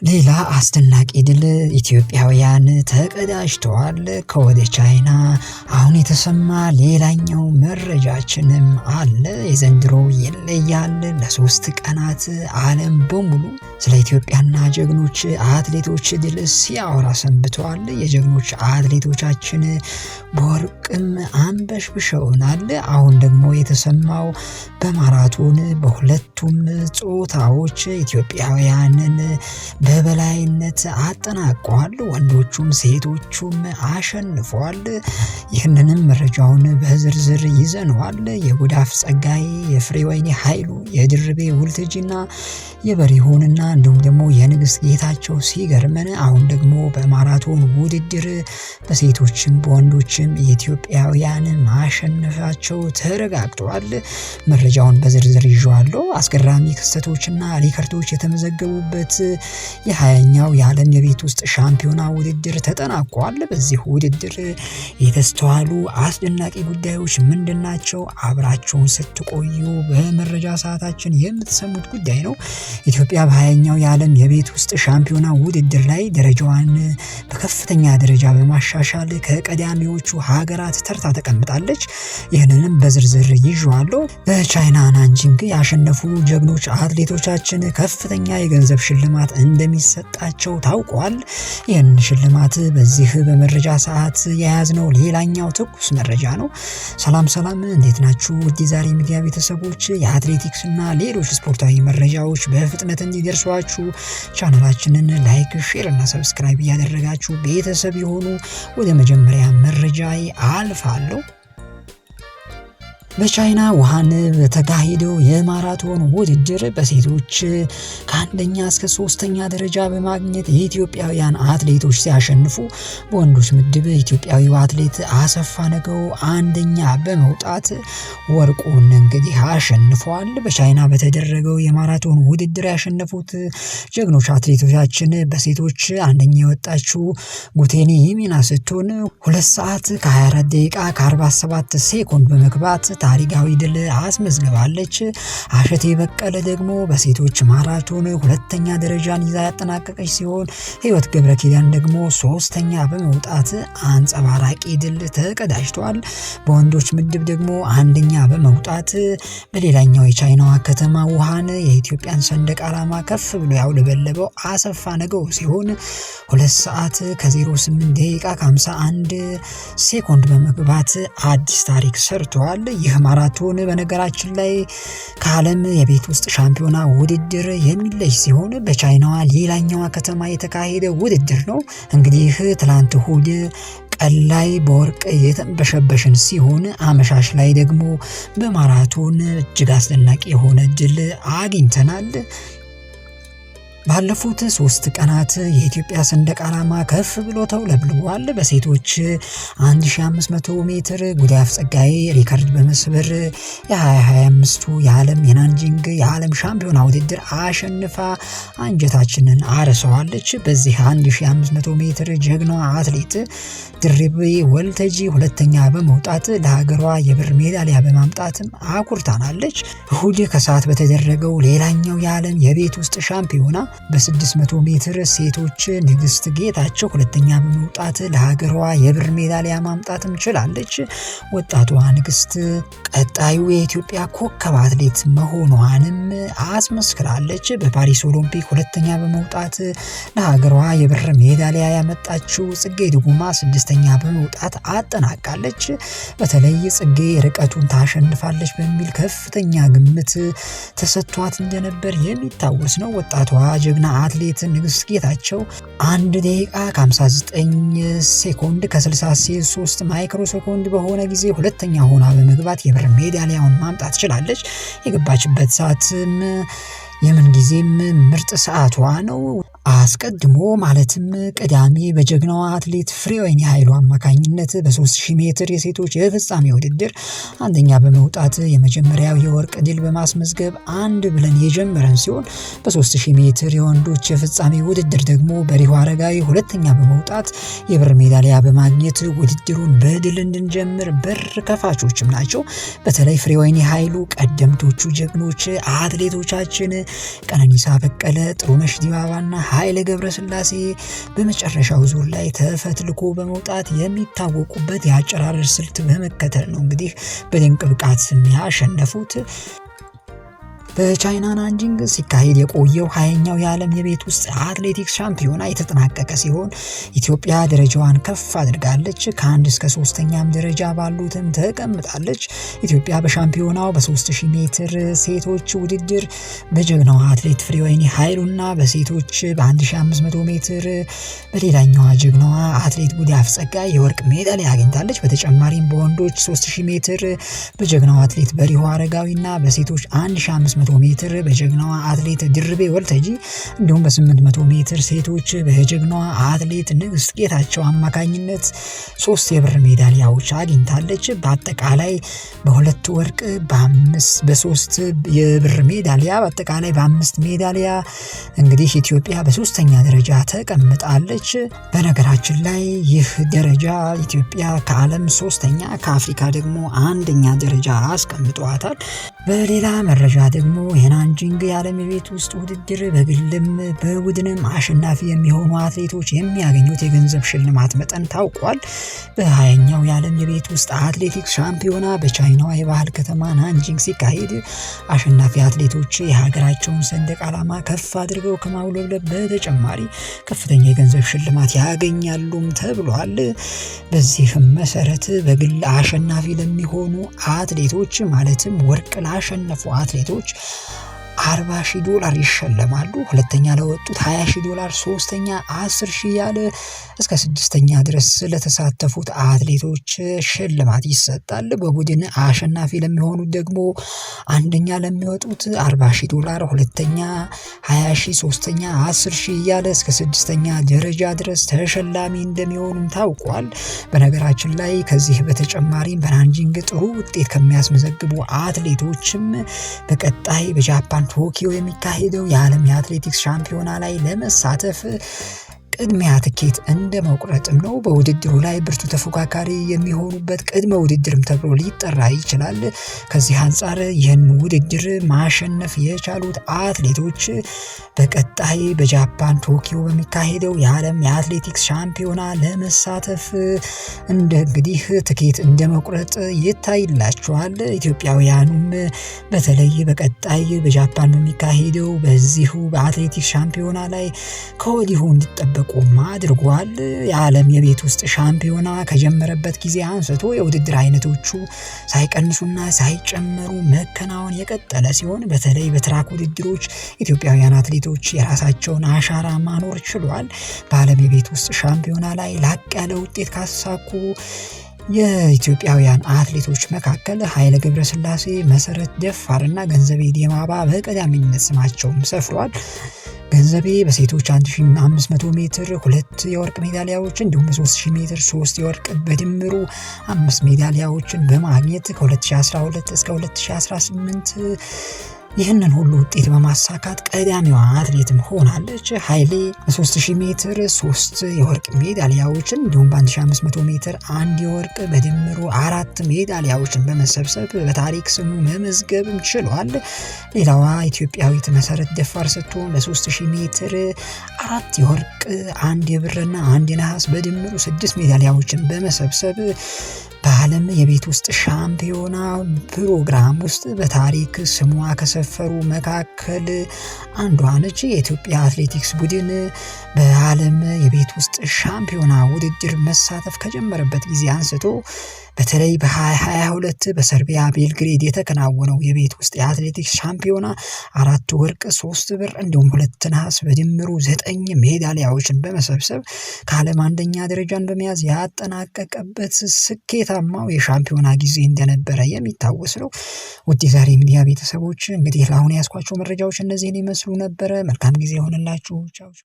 ሌላ አስደናቂ ድል ኢትዮጵያውያን ተቀዳጅተዋል ከወደ ቻይና። አሁን የተሰማ ሌላኛው መረጃችንም አለ። የዘንድሮ ይለያል። ለ3 ቀናት ዓለም በሙሉ ስለ ኢትዮጵያና ጀግኖች አትሌቶች ድል ሲያወራ ሰንብተዋል። የጀግኖች አትሌቶቻችን በወርቅም አንበሽብሸውናል። አሁን ደግሞ የተሰማው በማራቶን በሁለቱም ጾታዎች ኢትዮጵያውያንን በበላይነት አጠናቀዋል። ወንዶቹም ሴቶቹም አሸንፈዋል። ይህንንም መረጃውን በዝርዝር ይዘነዋል። የጉዳፍ ጸጋይ፣ የፍሬወይኒ ኃይሉ፣ የድርቤ ውልትጂና የበሪሁንና እንዲሁም ደግሞ የንግስት ጌታቸው ሲገርመን አሁን ደግሞ በማራቶን ውድድር በሴቶችም በወንዶችም የኢትዮጵያውያን ማሸነፋቸው ተረጋግጧል። መረጃውን በዝርዝር ይዤዋለሁ። አስገራሚ ክስተቶችና ሪከርዶች የተመዘገቡበት የ20ኛው የዓለም የቤት ውስጥ ሻምፒዮና ውድድር ተጠናቋል። በዚህ ውድድር የተስተዋሉ አስደናቂ ጉዳዮች ምንድናቸው? አብራችሁን ስትቆዩ በመረጃ ሰዓታችን የምትሰሙት ጉዳይ ነው። ኢትዮጵያ በ20ኛው የዓለም የቤት ውስጥ ሻምፒዮና ውድድር ላይ ደረጃዋን በከፍተኛ ደረጃ በማሻሻል ከቀዳሚዎቹ ሀገራት ተርታ ተቀምጣለች። ይህንንም በዝርዝር ይዤዋለሁ። በቻይና ናንጂንግ ያሸነፉ ጀግኖች አትሌቶቻችን ከፍተኛ የገንዘብ ሽልማት እንደሚሰጣቸው ታውቋል። ይህን ሽልማት በዚህ በመረጃ ሰዓት የያዝነው ሌላኛው ትኩስ መረጃ ነው። ሰላም እንዴት ናችሁ? ውድ ዛሬ ሚዲያ ቤተሰቦች የአትሌቲክስ እና ሌሎች ስፖርታዊ መረጃዎች በፍጥነት እንዲደርሷችሁ ቻናላችንን ላይክ፣ ሼር እና ሰብስክራይብ እያደረጋችሁ ቤተሰብ የሆኑ ወደ መጀመሪያ መረጃ አልፋለሁ። በቻይና ውሃን በተካሄደው የማራቶን ውድድር በሴቶች ከአንደኛ እስከ 3ኛ ደረጃ በማግኘት የኢትዮጵያውያን አትሌቶች ሲያሸንፉ በወንዶች ምድብ ኢትዮጵያዊው አትሌት አሰፋ ነገው አንደኛ በመውጣት ወርቁን እንግዲህ አሸንፈዋል። በቻይና በተደረገው የማራቶን ውድድር ያሸነፉት ጀግኖች አትሌቶቻችን በሴቶች አንደኛ የወጣችው ጉቴኒ ይሚና ስትሆን 2 ሰዓት ከ24 ደቂቃ ከ47 ሴኮንድ በመግባት ታሪካዊ ድል አስመዝግባለች። አሸቴ በቀለ ደግሞ በሴቶች ማራቶን 2ኛ ደረጃን ይዛ ያጠናቀቀች ሲሆን ህይወት ገብረ ኪዳን ደግሞ 3ኛ በመውጣት አንጸባራቂ ድል ተቀዳጅቷል። በወንዶች ምድብ ደግሞ አንደኛ በመውጣት በሌላኛው የቻይናዋ ከተማ ውሃን የኢትዮጵያን ሰንደቅ ዓላማ ከፍ ብሎ ያውለበለበው አሰፋ ነገው ሲሆን 2 ሰዓት ከ08 ደቂቃ ከ51 ሴኮንድ በመግባት አዲስ ታሪክ ሰርተዋል። ይህ ማራቶን በነገራችን ላይ ከዓለም የቤት ውስጥ ሻምፒዮና ውድድር የሚለይ ሲሆን በቻይናዋ ሌላኛዋ ከተማ የተካሄደ ውድድር ነው። እንግዲህ ትላንት እሁድ ቀን ላይ በወርቅ የተንበሸበሽን ሲሆን አመሻሽ ላይ ደግሞ በማራቶን እጅግ አስደናቂ የሆነ ድል አግኝተናል። ባለፉት 3 ቀናት የኢትዮጵያ ሰንደቅ ዓላማ ከፍ ብሎ ተውለብልቧል። በሴቶች 1500 ሜትር ጉዳፍ ጸጋይ ሪከርድ በመስበር የ2025ቱ የዓለም የናንጂንግ የዓለም ሻምፒዮና ውድድር አሸንፋ አንጀታችንን አርሰዋለች። በዚህ 1500 ሜትር ጀግናዋ አትሌት ድርቤ ወልተጂ 2ኛ በመውጣት ለሀገሯ የብር ሜዳሊያ በማምጣትም አኩርታናለች። እሁድ ከሰዓት በተደረገው ሌላኛው የዓለም የቤት ውስጥ ሻምፒዮና በ600 ሜትር ሴቶች ንግስት ጌታቸው 2ኛ በመውጣት ለሀገሯ የብር ሜዳሊያ ማምጣትም ችላለች። ወጣቷ ንግስት ቀጣዩ የኢትዮጵያ ኮከብ አትሌት መሆኗንም አስመስክራለች። በፓሪስ ኦሎምፒክ 2ኛ በመውጣት ለሀገሯ የብር ሜዳሊያ ያመጣችው ጽጌ ድጉማ 6ኛ በመውጣት አጠናቃለች። በተለይ ጽጌ ርቀቱን ታሸንፋለች በሚል ከፍተኛ ግምት ተሰጥቷት እንደነበር የሚታወስ ነው። ወጣቷ ጀግና አትሌት ንግስት ጌታቸው 1 ደቂቃ ከ59 ሴኮንድ ከ63 ማይክሮ ሴኮንድ በሆነ ጊዜ 2ኛ ሆና በመግባት የብር ሜዳሊያውን ማምጣት ችላለች። የገባችበት ሰዓትም የምን ጊዜም ምርጥ ሰዓቷ ነው። አስቀድሞ ማለትም ቅዳሜ በጀግናዋ አትሌት ፍሬወይኒ ኃይሉ አማካኝነት በ3000 ሜትር የሴቶች የፍጻሜ ውድድር አንደኛ በመውጣት የመጀመሪያው የወርቅ ድል በማስመዝገብ አንድ ብለን የጀመረን ሲሆን በ3000 ሜትር የወንዶች የፍጻሜ ውድድር ደግሞ በሪሁ አረጋዊ 2ኛ በመውጣት የብር ሜዳሊያ በማግኘት ውድድሩን በድል እንድንጀምር በር ከፋቾችም ናቸው። በተለይ ፍሬወይኒ ኃይሉ ቀደምቶቹ ጀግኖች አትሌቶቻችን ቀነኒሳ በቀለ፣ ጥሩነሽ ዲባባና ኃይሌ ገብረስላሴ በመጨረሻው ዙር ላይ ተፈትልኮ በመውጣት የሚታወቁበት የአጨራረስ ስልት በመከተል ነው እንግዲህ በድንቅ ብቃት ያሸነፉት። በቻይና ናንጂንግ ሲካሄድ የቆየው 20ኛው የዓለም የቤት ውስጥ አትሌቲክስ ሻምፒዮና የተጠናቀቀ ሲሆን ኢትዮጵያ ደረጃዋን ከፍ አድርጋለች። ከ1 እስከ 3ኛም ደረጃ ባሉትም ተቀምጣለች። ኢትዮጵያ በሻምፒዮናው በ3000 ሜትር ሴቶች ውድድር በጀግናዋ አትሌት ፍሬወይኒ ኃይሉና በሴቶች በ1500 ሜትር በሌላኛዋ ጀግናዋ አትሌት ጉዳፍ ጸጋይ የወርቅ ሜዳሊያ አግኝታለች። በተጨማሪም በወንዶች 3000 ሜትር በጀግናዋ አትሌት በሪሁ አረጋዊና በሴቶች 1500 ሜትር በጀግናዋ አትሌት ድርቤ ወልተጂ እንዲሁም በ800 ሜትር ሴቶች በጀግናዋ አትሌት ንግስት ጌታቸው አማካኝነት 3 የብር ሜዳሊያዎች አግኝታለች። በአጠቃላይ በ2 ወርቅ በ3 የብር ሜዳሊያ በአጠቃላይ በ5 ሜዳሊያ እንግዲህ ኢትዮጵያ በ3ኛ ደረጃ ተቀምጣለች። በነገራችን ላይ ይህ ደረጃ ኢትዮጵያ ከዓለም 3ኛ ከአፍሪካ ደግሞ 1ኛ ደረጃ አስቀምጧታል። በሌላ መረጃ ደግሞ የናንጂንግ የዓለም የቤት ውስጥ ውድድር በግልም በቡድንም አሸናፊ የሚሆኑ አትሌቶች የሚያገኙት የገንዘብ ሽልማት መጠን ታውቋል። በ20ኛው የዓለም የቤት ውስጥ አትሌቲክስ ሻምፒዮና በቻይናዋ የባህል ከተማ ናንጂንግ ሲካሄድ አሸናፊ አትሌቶች የሀገራቸውን ሰንደቅ ዓላማ ከፍ አድርገው ከማውለብለብ በተጨማሪ ከፍተኛ የገንዘብ ሽልማት ያገኛሉም ተብሏል። በዚህም መሰረት በግል አሸናፊ ለሚሆኑ አትሌቶች ማለትም ወርቅ ላሸነፉ አትሌቶች $40,000 ይሸለማሉ። ሁለተኛ ለወጡት $20,000፣ ሶስተኛ $10,000 ያለ እስከ 6ኛ ድረስ ለተሳተፉት አትሌቶች ሽልማት ይሰጣል። በቡድን አሸናፊ ለሚሆኑት ደግሞ አንደኛ ለሚወጡት $40,000፣ ሁለተኛ $20,000፣ ሶስተኛ $10,000 ያለ እስከ 6ኛ ደረጃ ድረስ ተሸላሚ እንደሚሆኑም ታውቋል። በነገራችን ላይ ከዚህ በተጨማሪም በናንጂንግ ጥሩ ውጤት ከሚያስመዘግቡ አትሌቶችም በቀጣይ በጃፓን ቶኪዮ የሚካሄደው የዓለም የአትሌቲክስ ሻምፒዮና ላይ ለመሳተፍ ቅድሚያ ትኬት እንደ መቁረጥም ነው። በውድድሩ ላይ ብርቱ ተፎካካሪ የሚሆኑበት ቅድመ ውድድርም ተብሎ ሊጠራ ይችላል። ከዚህ አንጻር ይህን ውድድር ማሸነፍ የቻሉት አትሌቶች በቀጣይ በጃፓን ቶኪዮ በሚካሄደው የዓለም የአትሌቲክስ ሻምፒዮና ለመሳተፍ እንግዲህ ትኬት እንደ መቁረጥ ይታይላቸዋል። ኢትዮጵያውያኑም በተለይ በቀጣይ በጃፓን በሚካሄደው በዚሁ በአትሌቲክስ ሻምፒዮና ላይ ከወዲሁ እንዲጠበቁ አድርጓል። የዓለም የቤት ውስጥ ሻምፒዮና ከጀመረበት ጊዜ አንስቶ የውድድር አይነቶቹ ሳይቀንሱና ሳይጨመሩ መከናወን የቀጠለ ሲሆን በተለይ በትራክ ውድድሮች ኢትዮጵያውያን አትሌቶች የራሳቸውን አሻራ ማኖር ችሏል። በዓለም የቤት ውስጥ ሻምፒዮና ላይ ላቅ ያለ ውጤት ካሳኩ የኢትዮጵያውያን አትሌቶች መካከል ኃይሌ ገብረስላሴ፣ መሰረት ደፋርና ገንዘቤ ዲማባ በቀዳሚነት ስማቸውም ሰፍሯል። ገንዘቤ በሴቶች 1500 ሜትር 2 የወርቅ ሜዳሊያዎች እንዲሁም በ3000 ሜትር 3 የወርቅ በድምሩ 5 ሜዳሊያዎችን በማግኘት ከ2012 እስከ 2018 ይህንን ሁሉ ውጤት በማሳካት ቀዳሚዋ አትሌትም ሆናለች። ኃይሌ በ3000 ሜትር 3 የወርቅ ሜዳሊያዎችን እንዲሁም በ1500 ሜትር 1 የወርቅ በድምሩ 4 ሜዳሊያዎችን በመሰብሰብ በታሪክ ስሙ መመዝገብም ችሏል። ሌላዋ ኢትዮጵያዊት መሰረት ደፋር ስትሆን በ3000 ሜትር 4 የወርቅ 1 የብርና 1 የነሐስ በድምሩ 6 ሜዳሊያዎችን በመሰብሰብ በዓለም የቤት ውስጥ ሻምፒዮና ፕሮግራም ውስጥ በታሪክ ስሟ ከሰፈሩ መካከል አንዷ ነች። የኢትዮጵያ አትሌቲክስ ቡድን በዓለም የቤት ውስጥ ሻምፒዮና ውድድር መሳተፍ ከጀመረበት ጊዜ አንስቶ በተለይ በ2022 በሰርቢያ ቤልግሬድ የተከናወነው የቤት ውስጥ የአትሌቲክስ ሻምፒዮና 4 ወርቅ 3 ብር እንዲሁም 2 ነሐስ በድምሩ 9 ሜዳሊያዎችን በመሰብሰብ ከዓለም አንደኛ ደረጃን በመያዝ ያጠናቀቀበት ስኬታማው የሻምፒዮና ጊዜ እንደነበረ የሚታወስ ነው። ውድ የዛሬ ሚዲያ ቤተሰቦች እንግዲህ ለአሁን ያስኳቸው መረጃዎች እነዚህን ይመስሉ ነበረ። መልካም ጊዜ ይሆንላችሁ። ቻው።